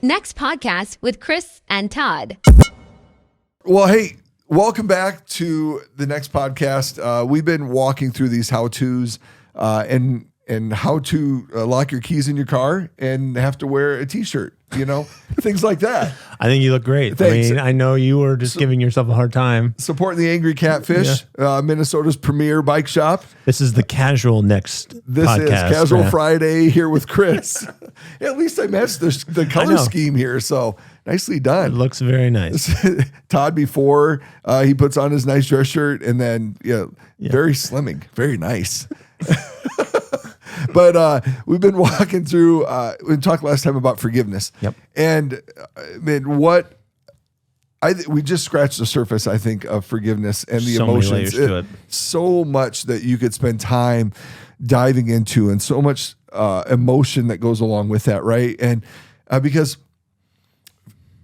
Next podcast with Chris and Todd. Well, hey, welcome back to the next podcast. We've been walking through these how-tos and how to lock your keys in your car and have to wear a T-shirt, things like that. I think you look great. Thanks. I mean, I know you were just giving yourself a hard time. Supporting the Angry Catfish, Minnesota's premier bike shop. This is the casual next podcast. This is Casual Friday here with Chris. At least I matched the color scheme here, so nicely done. It looks very nice. Todd before he puts on his nice dress shirt and then very slimming, very nice. But we've been walking through, we talked last time about forgiveness. Yep. And we just scratched the surface, I think, of forgiveness and the emotions. Many layers to it. So much that you could spend time diving into and so much emotion that goes along with that, right? And because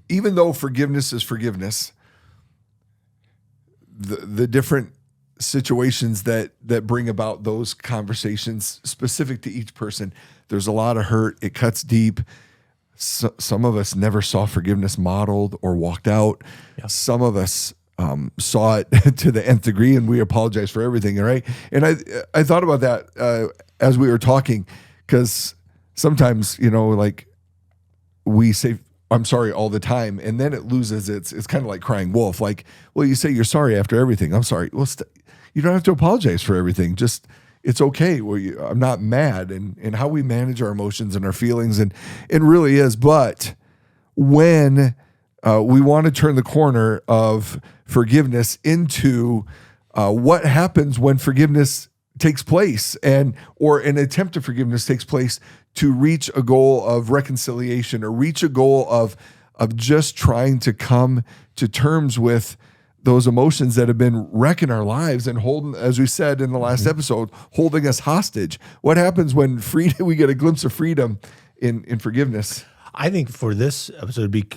even though forgiveness is forgiveness, the different situations that bring about those conversations specific to each person, there's a lot of hurt. It cuts deep. Some of us never saw forgiveness modeled or walked out. Yeah. Some of us saw it to the nth degree, and we apologize for everything, right? And I thought about that as we were talking, because sometimes, like we say, I'm sorry all the time, and then it loses it's kind of like crying wolf. Like, well, you say you're sorry after everything. I'm sorry. Well, you don't have to apologize for everything. Just, it's okay. I'm not mad, and how we manage our emotions and our feelings, and it really is. But when we want to turn the corner of forgiveness into what happens when forgiveness takes place, or an attempt of forgiveness takes place to reach a goal of reconciliation or reach a goal of just trying to come to terms with those emotions that have been wrecking our lives and holding, as we said in the last episode, holding us hostage. What happens when we get a glimpse of freedom in forgiveness? I think for this episode, it'd be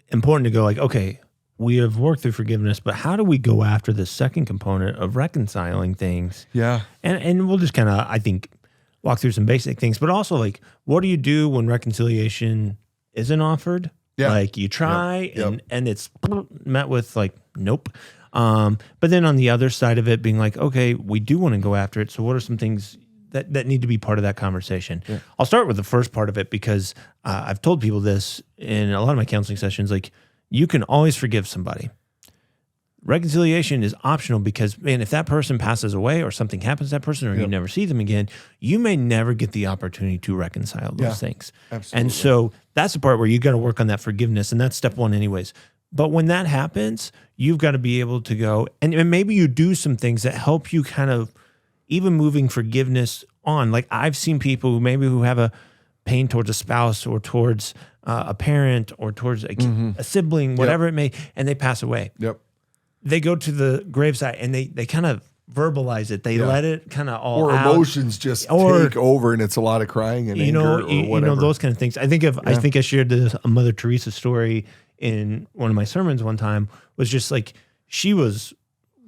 important to go like, okay, we have worked through forgiveness, but how do we go after the second component of reconciling things? Yeah. And we'll just kind of, I think, walk through some basic things, but also like, what do you do when reconciliation isn't offered? Yeah. Like you try and it's met with like, nope. But then on the other side of it being like, okay, we do want to go after it. So what are some things that need to be part of that conversation? Yeah. I'll start with the first part of it because I've told people this in a lot of my counseling sessions, like you can always forgive somebody. Reconciliation is optional because, man, if that person passes away or something happens to that person or you never see them again, you may never get the opportunity to reconcile those things. Absolutely. And so that's the part where you got to work on that forgiveness, and that's step one anyways. But when that happens, you've got to be able to go, and maybe you do some things that help you kind of even moving forgiveness on. Like I've seen people who have a pain towards a spouse or towards a parent or towards a sibling, whatever it may, and they pass away. Yep. They go to the gravesite and they kind of verbalize it. They let it kind of all out. Or emotions just take over, and it's a lot of crying and anger or whatever. Those kind of things. I think I shared a Mother Teresa story in one of my sermons one time. Was just like she was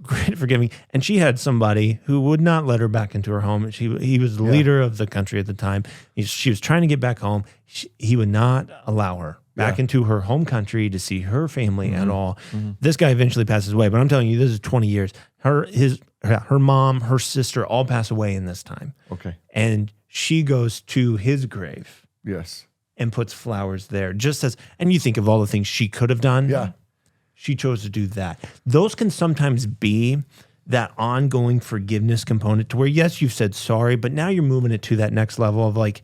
great at forgiving, and she had somebody who would not let her back into her home. He was the leader of the country at the time. She was trying to get back home. He would not allow her back into her home country to see her family at all. Mm-hmm. This guy eventually passes away, but I'm telling you, this is 20 years. Her mom, her sister all pass away in this time. Okay. And she goes to his grave. Yes. And puts flowers there and you think of all the things she could have done. Yeah. She chose to do that. Those can sometimes be that ongoing forgiveness component to where, yes, you've said sorry, but now you're moving it to that next level of like,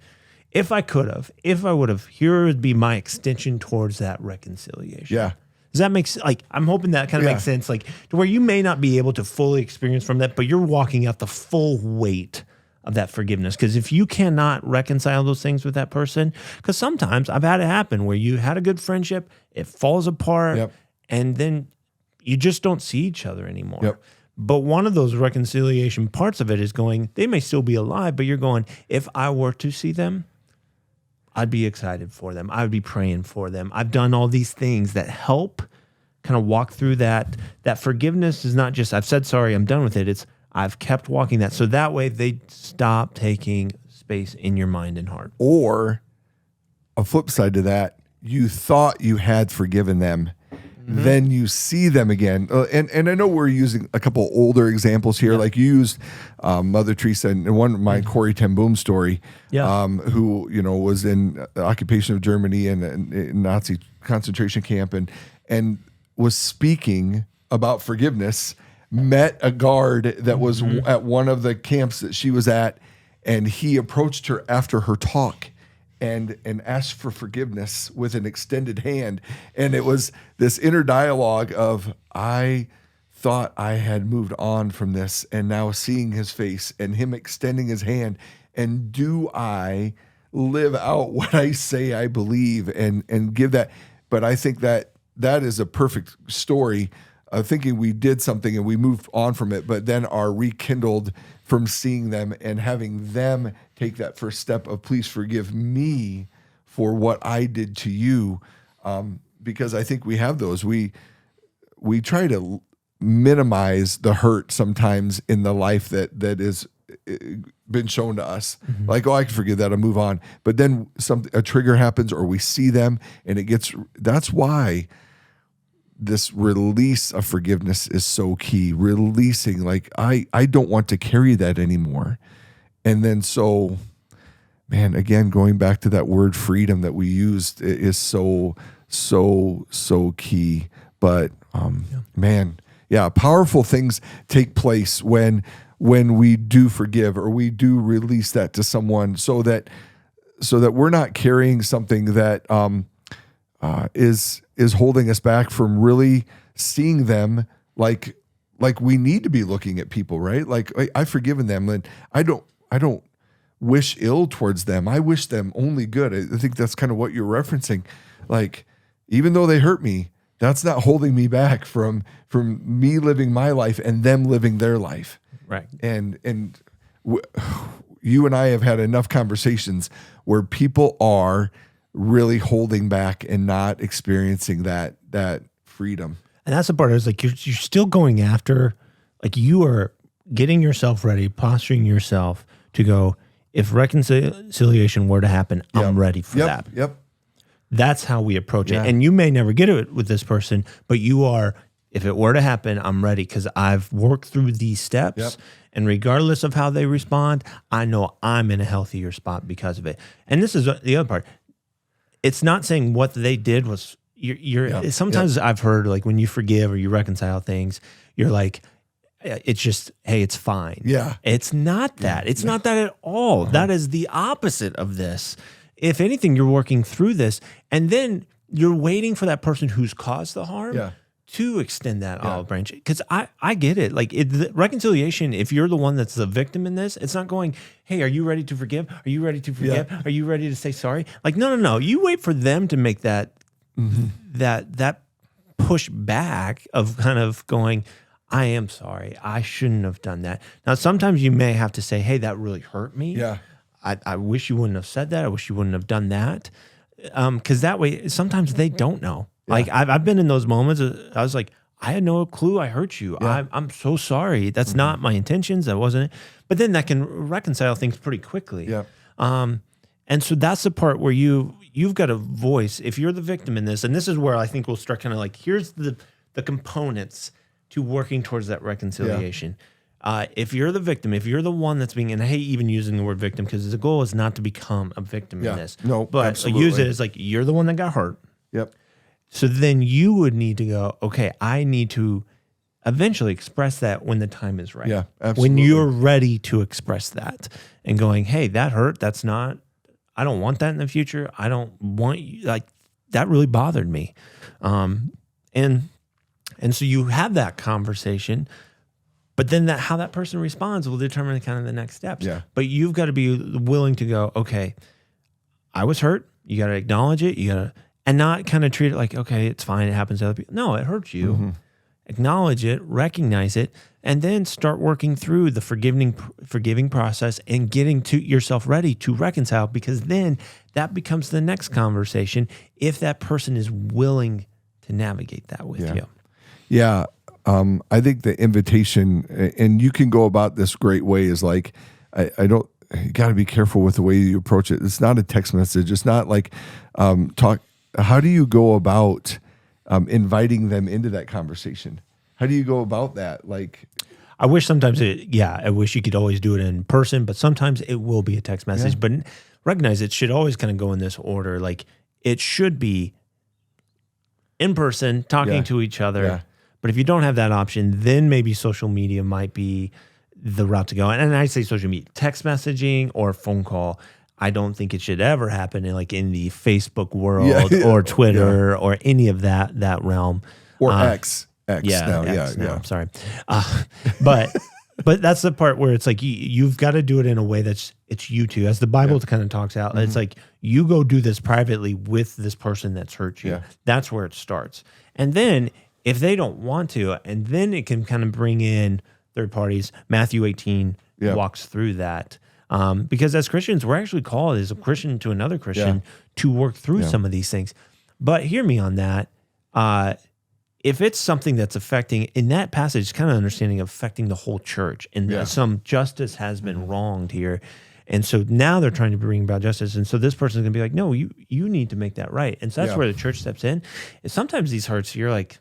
if I would have, here would be my extension towards that reconciliation. Yeah. Does that make sense? Like, I'm hoping that kind of makes sense. Like, to where you may not be able to fully experience from that, but you're walking out the full weight of that forgiveness. Because if you cannot reconcile those things with that person, because sometimes I've had it happen where you had a good friendship, it falls apart, and then you just don't see each other anymore. Yep. But one of those reconciliation parts of it is going, they may still be alive, but you're going, if I were to see them, I'd be excited for them. I would be praying for them. I've done all these things that help kind of walk through that. That forgiveness is not just, I've said sorry, I'm done with it. It's, I've kept walking that. So that way they stop taking space in your mind and heart. Or a flip side to that, you thought you had forgiven them, then you see them again. And I know we're using a couple older examples here, like you used Mother Teresa and one of my Corrie ten Boom story, who was in the occupation of Germany and in Nazi concentration camp and was speaking about forgiveness. Met a guard that was at one of the camps that she was at, and he approached her after her talk and asked for forgiveness with an extended hand. And it was this inner dialogue of, I thought I had moved on from this, and now seeing his face and him extending his hand, and do I live out what I say I believe and give that? But I think that is a perfect story of thinking we did something and we moved on from it, but then are rekindled from seeing them and having them take that first step of, please forgive me for what I did to you. Because I think we have those. We try to minimize the hurt sometimes in the life that is been shown to us. Like, oh, I can forgive that, I'll move on. But then a trigger happens, or we see them, and that's why this release of forgiveness is so key. Releasing, like, I don't want to carry that anymore. And then so, man, again, going back to that word freedom that we used is so key. But man, powerful things take place when we do forgive, or we do release that to someone, so that we're not carrying something that is holding us back from really seeing them like we need to be looking at people, right? Like, I've forgiven them, and I don't wish ill towards them. I wish them only good. I think that's kind of what you're referencing. Like, even though they hurt me, that's not holding me back from me living my life and them living their life. Right. And you and I have had enough conversations where people are really holding back and not experiencing that freedom. And that's the part. Is like you're still going after, like, you are getting yourself ready, posturing yourself to go, if reconciliation were to happen, I'm ready for that. Yep. That's how we approach it. And you may never get it with this person, but you are, if it were to happen, I'm ready because I've worked through these steps. Yep. And regardless of how they respond, I know I'm in a healthier spot because of it. And this is the other part. It's not saying what they did was, sometimes I've heard, like, when you forgive or you reconcile things, you're like, it's just, hey, it's fine. Yeah. It's not that. It's not that at all. That is the opposite of this. If anything, you're working through this, and then you're waiting for that person who's caused the harm to extend that olive branch. Because I get it. Like, the reconciliation, if you're the one that's the victim in this, it's not going, hey, are you ready to forgive? Are you ready to forgive? Are you ready to say sorry? Like, no. You wait for them to make that that push back of kind of going, I am sorry. I shouldn't have done that. Now, sometimes you may have to say, hey, that really hurt me. Yeah. I wish you wouldn't have said that. I wish you wouldn't have done that. Because that way, sometimes they don't know. Yeah. Like, I've been in those moments. I was like, I had no clue I hurt you. Yeah. I'm so sorry. That's not my intentions. That wasn't it. But then that can reconcile things pretty quickly. Yeah. And so that's the part where you've got a voice. If you're the victim in this, and this is where I think we'll start kind of like, here's the components to working towards that reconciliation. If you're the victim, if you're the one that's being, and I hate even using the word victim because the goal is not to become a victim in this. No, but absolutely. Use it as like, you're the one that got hurt. Yep. So then you would need to go, okay, I need to eventually express that when the time is right. Yeah, absolutely. When you're ready to express that and going, hey, that hurt. That's not, I don't want that in the future. I don't want you, like, that really bothered me. And so you have that conversation, but then how that person responds will determine kind of the next steps. Yeah. But you've got to be willing to go, okay, I was hurt. You got to acknowledge it. And not kind of treat it like, okay, it's fine. It happens to other people. No, it hurts you. Mm-hmm. Acknowledge it, recognize it, and then start working through the forgiving process and getting to yourself ready to reconcile, because then that becomes the next conversation if that person is willing to navigate that with you. Yeah. I think the invitation, and you can go about this great way, is like, you got to be careful with the way you approach it. It's not a text message. It's not like, how do you go about inviting them into that conversation? How do you go about that? Like, I wish sometimes I wish you could always do it in person, but sometimes it will be a text message. But recognize it should always kind of go in this order. Like, it should be in person, talking to each other. Yeah. But if you don't have that option, then maybe social media might be the route to go. And I say social media, text messaging or phone call. I don't think it should ever happen in the Facebook world or Twitter or any of that realm. Or X now. X now, I'm sorry. But that's the part where it's like you've got to do it in a way it's you two. As the Bible kind of talks out, it's like you go do this privately with this person that's hurt you. Yeah. That's where it starts. And then if they don't want to, and then it can kind of bring in third parties. Matthew 18 walks through that. Because as Christians, we're actually called as a Christian to another Christian to work through some of these things. But hear me on that. If it's something that's affecting, in that passage, kind of understanding of affecting the whole church, and some justice has been wronged here. And so now they're trying to bring about justice. And so this person's going to be like, no, you need to make that right. And so that's where the church steps in. And sometimes these hearts, you're like,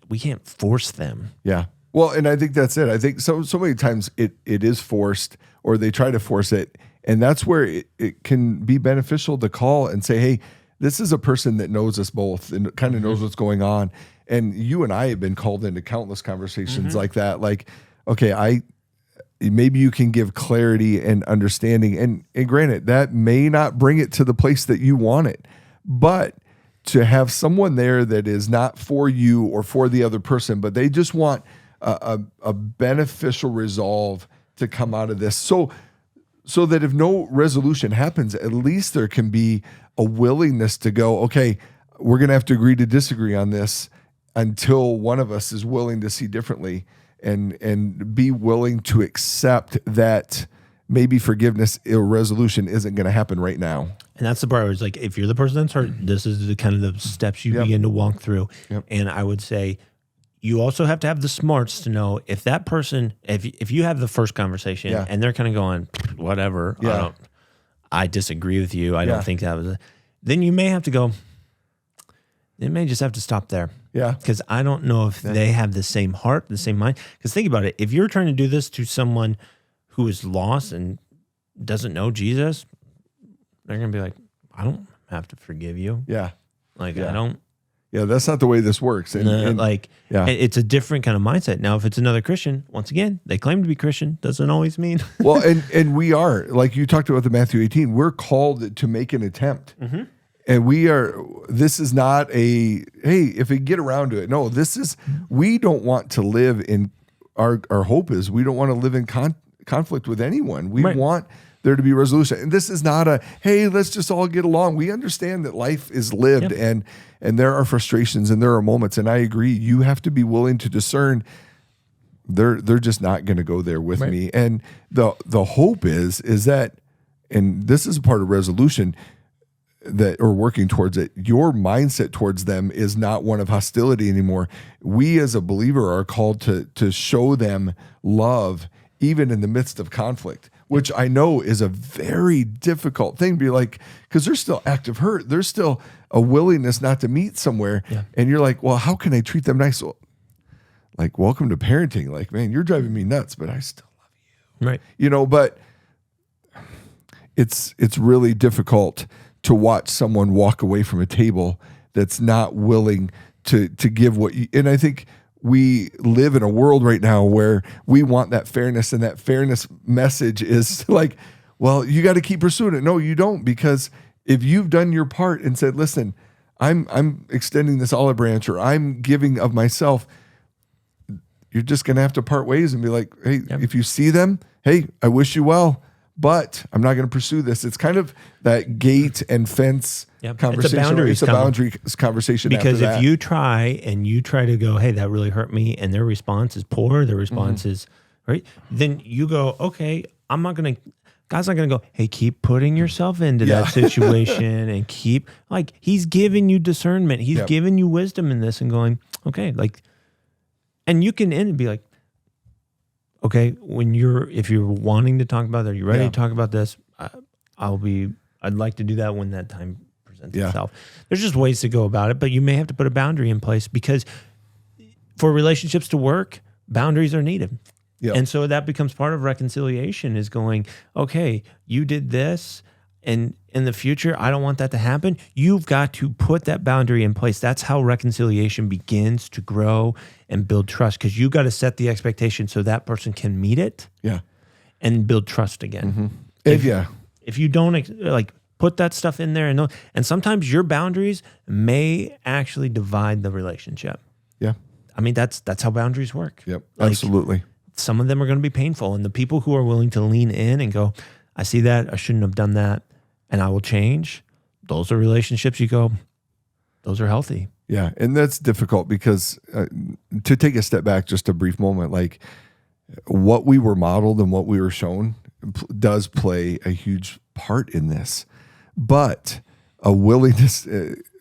we can't force them. Yeah. Well, and I think that's it. I think so many times it is forced, or they try to force it. And that's where it can be beneficial to call and say, hey, this is a person that knows us both and kind of knows what's going on. And you and I have been called into countless conversations like that. Like, okay, maybe you can give clarity and understanding. And granted, that may not bring it to the place that you want it, but to have someone there that is not for you or for the other person, but they just want a beneficial resolve to come out of this. So that if no resolution happens, at least there can be a willingness to go, okay, we're going to have to agree to disagree on this until one of us is willing to see differently and be willing to accept that maybe forgiveness or resolution isn't going to happen right now. And that's the part where it's like, if you're the person that's hurt, this is the kind of the steps you begin to walk through. Yep. And I would say you also have to have the smarts to know if that person, if you have the first conversation and they're kind of going, whatever, I disagree with you. I don't think that was then you may have to go, they may just have to stop there. Yeah. Because I don't know if they have the same heart, the same mind. Because think about it. If you're trying to do this to someone who is lost and doesn't know Jesus, they're going to be like, I don't have to forgive you. Yeah. Like, I don't. Yeah, that's not the way this works. And it's a different kind of mindset. Now, if it's another Christian, once again, they claim to be Christian, doesn't always mean. Well, and we are, like you talked about the Matthew 18, we're called to make an attempt. Mm-hmm. And this is not hey, if we get around to it. No, we don't want to live in, our hope is we don't want to live in conflict with anyone. We want there to be resolution. And this is not hey, let's just all get along. We understand that life is lived and there are frustrations and there are moments. And I agree, you have to be willing to discern they're just not going to go there with me. And the hope is that, and this is a part of resolution, that or working towards it, your mindset towards them is not one of hostility anymore. We as a believer are called to show them love even in the midst of conflict, which I know is a very difficult thing to be like, because there's still active hurt. There's still a willingness not to meet somewhere. Yeah. And you're like, well, how can I treat them nice? Well, like, welcome to parenting. Like, man, you're driving me nuts, but I still love you. Right. But it's really difficult to watch someone walk away from a table that's not willing to give what you, and I think we live in a world right now where we want that fairness, and that fairness message is like, well, you got to keep pursuing it. No, you don't, because if you've done your part and said, listen, I'm extending this olive branch, or I'm giving of myself, you're just going to have to part ways and be like, hey, if you see them, hey, I wish you well, but I'm not going to pursue this. It's kind of that gate and fence conversation. It's a boundary conversation. Because if you try to go, hey, that really hurt me, and their response is poor, their response is right, then you go, okay, God's not going to go, hey, keep putting yourself into that situation and keep, like, he's giving you discernment. He's giving you wisdom in this and going, okay, like, and you can end and be like, okay, if you're wanting to talk about that, are you ready to talk about this? I'd like to do that when that time presents presents itself. There's just ways to go about it, but you may have to put a boundary in place because for relationships to work, boundaries are needed. Yep. And so that becomes part of reconciliation is going, okay, you did this, and in the future, I don't want that to happen. You've got to put that boundary in place. That's how reconciliation begins to grow and build trust, because you got to set the expectation so that person can meet it and build trust again. If you don't like put that stuff in there, and sometimes your boundaries may actually divide the relationship. Yeah. I mean, that's how boundaries work. Yep. Absolutely. Some of them are going to be painful, and the people who are willing to lean in and go, I see that, I shouldn't have done that, and I will change. Those are relationships you go, those are healthy. Yeah. And that's difficult because to take a step back just a brief moment, like what we were modeled and what we were shown does play a huge part in this, but a willingness,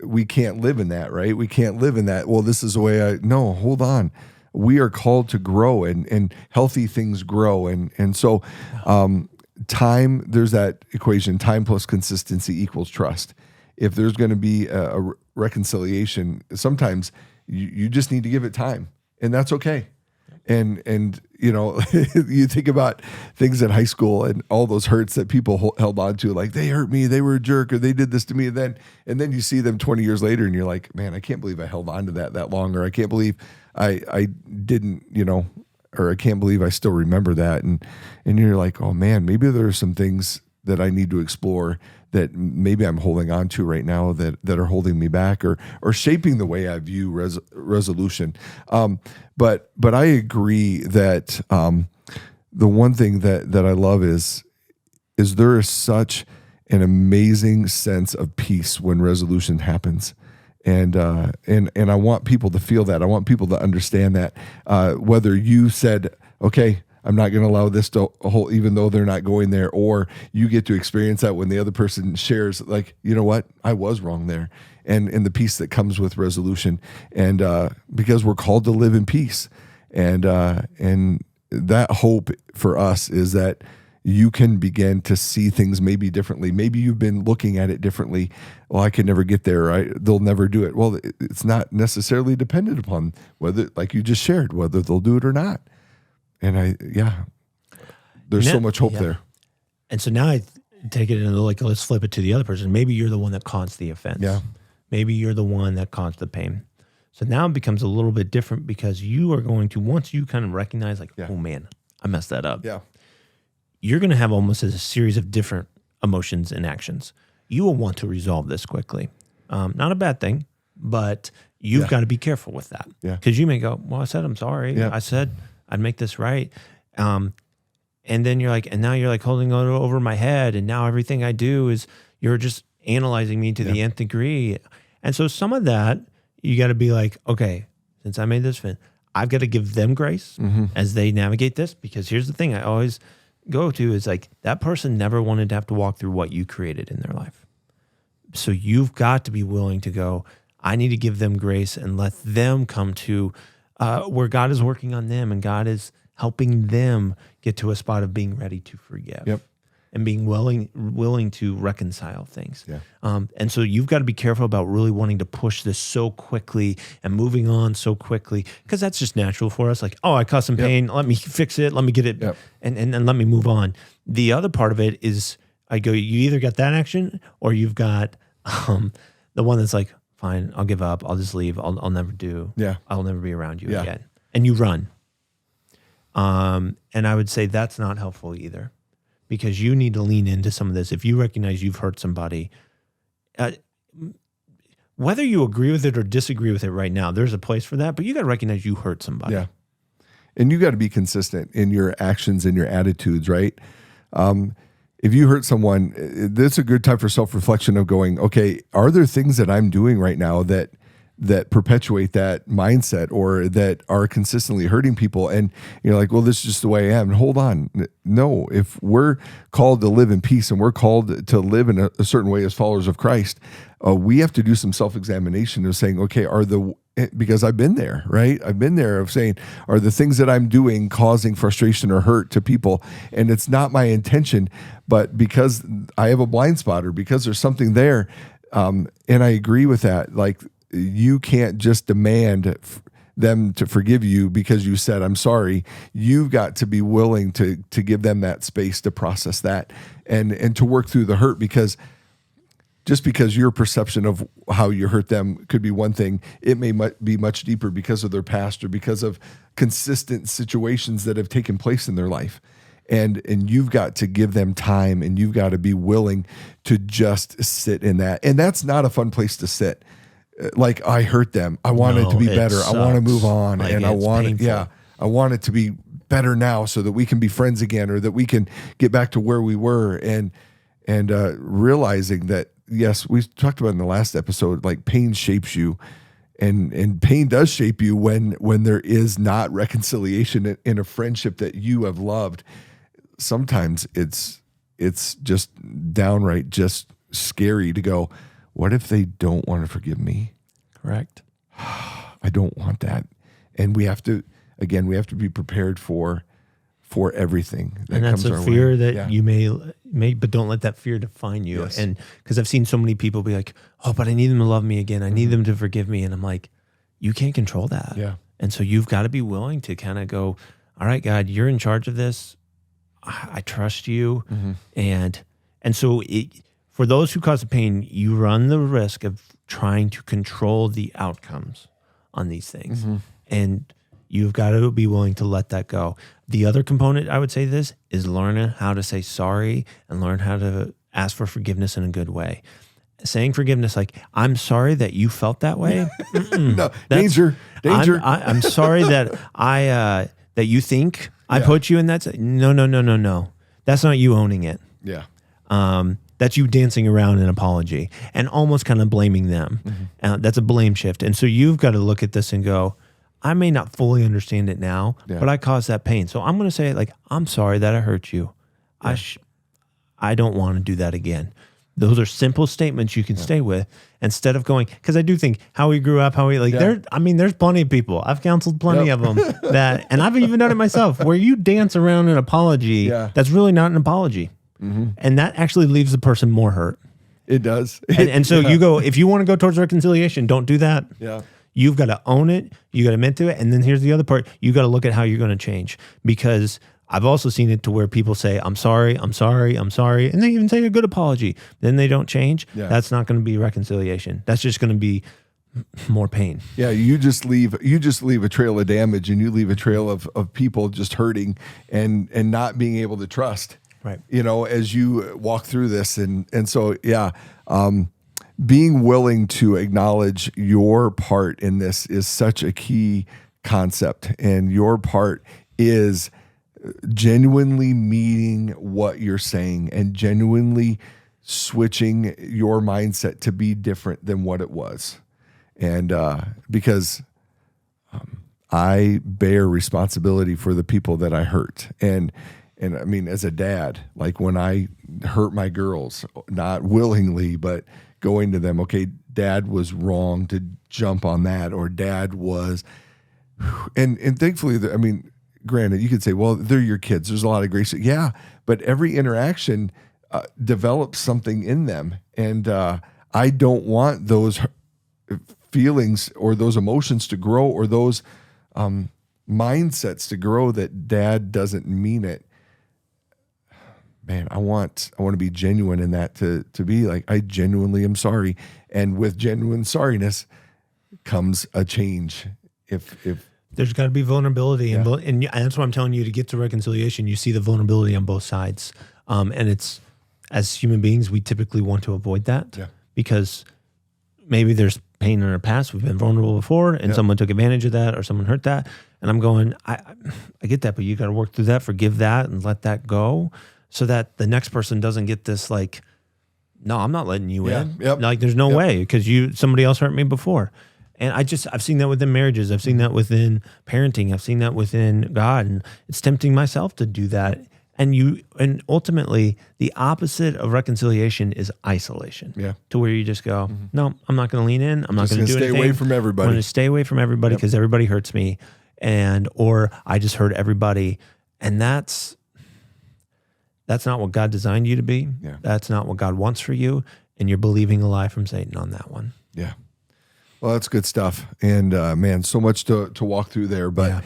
we can't live in that, right? We can't live in that. Well, this is the way no, hold on. We are called to grow and healthy things grow. And so, time, there's that equation, time plus consistency equals trust. If there's going to be a reconciliation, sometimes you just need to give it time, and that's okay. And you think about things in high school and all those hurts that people held on to, like they hurt me, they were a jerk, or they did this to me. And then you see them 20 years later and you're like, man, I can't believe I held on to that long, or I can't believe I didn't, or I can't believe I still remember that. And you're like, oh man, maybe there are some things that I need to explore that maybe I'm holding on to right now that are holding me back or shaping the way I view resolution. But I agree that the one thing that I love is there is such an amazing sense of peace when resolution happens. And I want people to feel that. I want people to understand that. Whether you said, okay, I'm not going to allow this to hold, even though they're not going there, or you get to experience that when the other person shares, like, you know what, I was wrong there, and the peace that comes with resolution, and because we're called to live in peace, and that hope for us is that you can begin to see things maybe differently. Maybe you've been looking at it differently. Well, I can never get there. Right? They'll never do it. Well, it's not necessarily dependent upon whether, like you just shared, whether they'll do it or not. And there's so much hope there. And so now I take it and like, let's flip it to the other person. Maybe you're the one that caused the offense. Yeah. Maybe you're the one that caused the pain. So now it becomes a little bit different because you are going to, once you kind of recognize like, oh man, I messed that up. Yeah. You're going to have almost a series of different emotions and actions. You will want to resolve this quickly. Not a bad thing, but you've got to be careful with that. Yeah. Because you may go, well, I said I'm sorry. Yeah. I said I'd make this right. And then you're like, and now you're like holding it over my head. And now everything I do is you're just analyzing me to the nth degree. And so some of that, you got to be like, okay, since I made this fin, I've got to give them grace as they navigate this. Because here's the thing I always go to is like, that person never wanted to have to walk through what you created in their life. So you've got to be willing to go, I need to give them grace and let them come to where God is working on them and God is helping them get to a spot of being ready to forgive and being willing to reconcile things. Yeah. And so you've got to be careful about really wanting to push this so quickly and moving on so quickly, because that's just natural for us. Like, oh, I caused some pain. Let me fix it. Let me get it and let me move on. The other part of it is I go, you either got that action or you've got the one that's like, fine, I'll give up. I'll just leave. I'll never do. Yeah. I'll never be around you again. And you run. And I would say that's not helpful either, because you need to lean into some of this. If you recognize you've hurt somebody, whether you agree with it or disagree with it right now, there's a place for that, but you got to recognize you hurt somebody. Yeah. And you got to be consistent in your actions and your attitudes, right? If you hurt someone, that's a good time for self-reflection of going, okay, are there things that I'm doing right now that perpetuate that mindset or that are consistently hurting people? And you're like, well, this is just the way I am. And hold on. No, if we're called to live in peace and we're called to live in a certain way as followers of Christ, we have to do some self-examination of saying, okay, because I've been there, right? I've been there of saying, are the things that I'm doing causing frustration or hurt to people? And it's not my intention, but because I have a blind spot or because there's something there, And I agree with that. Like, you can't just demand them to forgive you because you said, I'm sorry. You've got to be willing to give them that space to process that and to work through the hurt, because just because your perception of how you hurt them could be one thing, it may be much deeper because of their past or because of consistent situations that have taken place in their life. And you've got to give them time, and you've got to be willing to just sit in that. And that's not a fun place to sit. Like, I hurt them. I want it to be better. Sucks. I want to move on. Like, and I want it. Yeah. I want it to be better now so that we can be friends again, or that we can get back to where we were. And realizing that, yes, we talked about in the last episode, like, pain shapes you, and pain does shape you when there is not reconciliation in a friendship that you have loved. Sometimes it's just downright just scary to go, what if they don't want to forgive me? Correct. I don't want that. And we have to be prepared for everything that and that's comes a our fear way. that you may, but don't let that fear define you. Yes. And because I've seen so many people be like, oh, but I need them to love me again. I need them to forgive me. And I'm like, you can't control that. Yeah. And so you've got to be willing to kind of go, all right, God, you're in charge of this. I trust you. And so for those who cause the pain, you run the risk of trying to control the outcomes on these things. And you've got to be willing to let that go. The other component, I would say this, is learning how to say sorry and learn how to ask for forgiveness in a good way. Saying forgiveness, like, I'm sorry that you felt that way. No, danger. I'm sorry that that you think I put you in that. No. That's not you owning it. Yeah. That's you dancing around an apology and almost kind of blaming them. That's a blame shift. And so you've got to look at this and go, I may not fully understand it now, but I caused that pain. So I'm going to say, like, I'm sorry that I hurt you. Yeah. I don't want to do that again. Those are simple statements you can stay with instead of going, because I do think how we grew up, there's plenty of people. I've counseled plenty of them and I've even done it myself, where you dance around an apology that's really not an apology. And that actually leaves the person more hurt. It does. And so you go, if you want to go towards reconciliation, don't do that. Yeah. You've got to own it. You got to admit to it. And then here's the other part. You got to look at how you're going to change, because I've also seen it to where people say, I'm sorry. And they even say a good apology. Then they don't change. Yeah. That's not going to be reconciliation. That's just going to be more pain. Yeah. You just leave a trail of damage, and you leave a trail of people just hurting and not being able to trust, right? As you walk through this. And so, being willing to acknowledge your part in this is such a key concept. And your part is genuinely meaning what you're saying and genuinely switching your mindset to be different than what it was. And because I bear responsibility for the people that I hurt. And I mean, as a dad, like, when I hurt my girls, not willingly, but going to them, okay, dad was wrong to jump on that, or dad was, and thankfully, I mean, granted, you could say, well, they're your kids. There's a lot of grace. Yeah, but every interaction develops something in them. And I don't want those feelings or those emotions to grow, or those mindsets to grow, that dad doesn't mean it. Man, I want to be genuine in that, to be like, I genuinely am sorry. And with genuine sorriness comes a change. If there's got to be vulnerability, and that's what I'm telling you, to get to reconciliation, you see the vulnerability on both sides. And it's, as human beings, we typically want to avoid that because maybe there's pain in our past. We've been vulnerable before, and someone took advantage of that, or someone hurt that. And I'm going, I get that, but you got to work through that, forgive that, and let that go, so that the next person doesn't get this, like, no, I'm not letting you in. Like, there's no way, because somebody else hurt me before. And I've seen that within marriages. I've seen that within parenting. I've seen that within God. And it's tempting myself to do that. And ultimately, the opposite of reconciliation is isolation. Yeah. To where you just go, no, I'm not going to lean in. I'm not going to do anything. Stay away from everybody. I'm going to stay away from everybody because everybody hurts me. Or I just hurt everybody. And that's not what God designed you to be. Yeah. That's not what God wants for you. and you're believing a lie from Satan on that one. Yeah. Well, that's good stuff. And man, so much to walk through there, but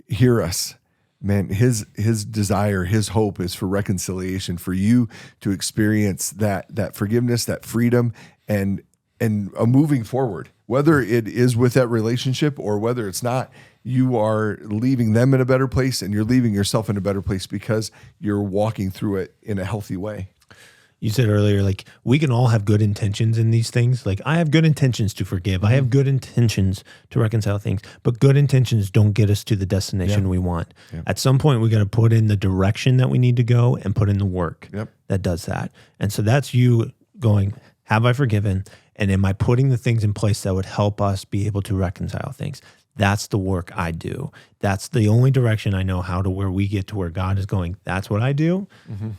hear us. Man, his desire, his hope is for reconciliation, for you to experience that forgiveness, that freedom, and a moving forward. Whether it is with that relationship or whether it's not, you are leaving them in a better place and you're leaving yourself in a better place because you're walking through it in a healthy way. You said earlier, like, we can all have good intentions in these things. Like, I have good intentions to forgive. I have good intentions to reconcile things, but good intentions don't get us to the destination we want. Yep. At some point, we got to put in the direction that we need to go and put in the work that does that. And so that's you going, have I forgiven? And am I putting the things in place that would help us be able to reconcile things? That's the work I do. That's the only direction I know how to, where we get to where God is going. That's what I do.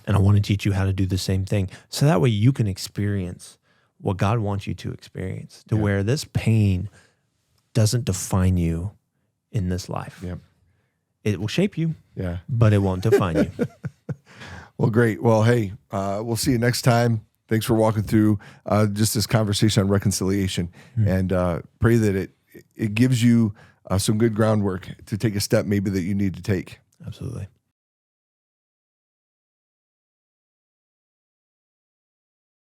And I want to teach you how to do the same thing. So that way you can experience what God wants you to experience, to where this pain doesn't define you in this life. It will shape you, but it won't define you. Well, great. Well, hey, we'll see you next time. Thanks for walking through just this conversation on reconciliation, and pray that it gives you some good groundwork to take a step maybe that you need to take. Absolutely.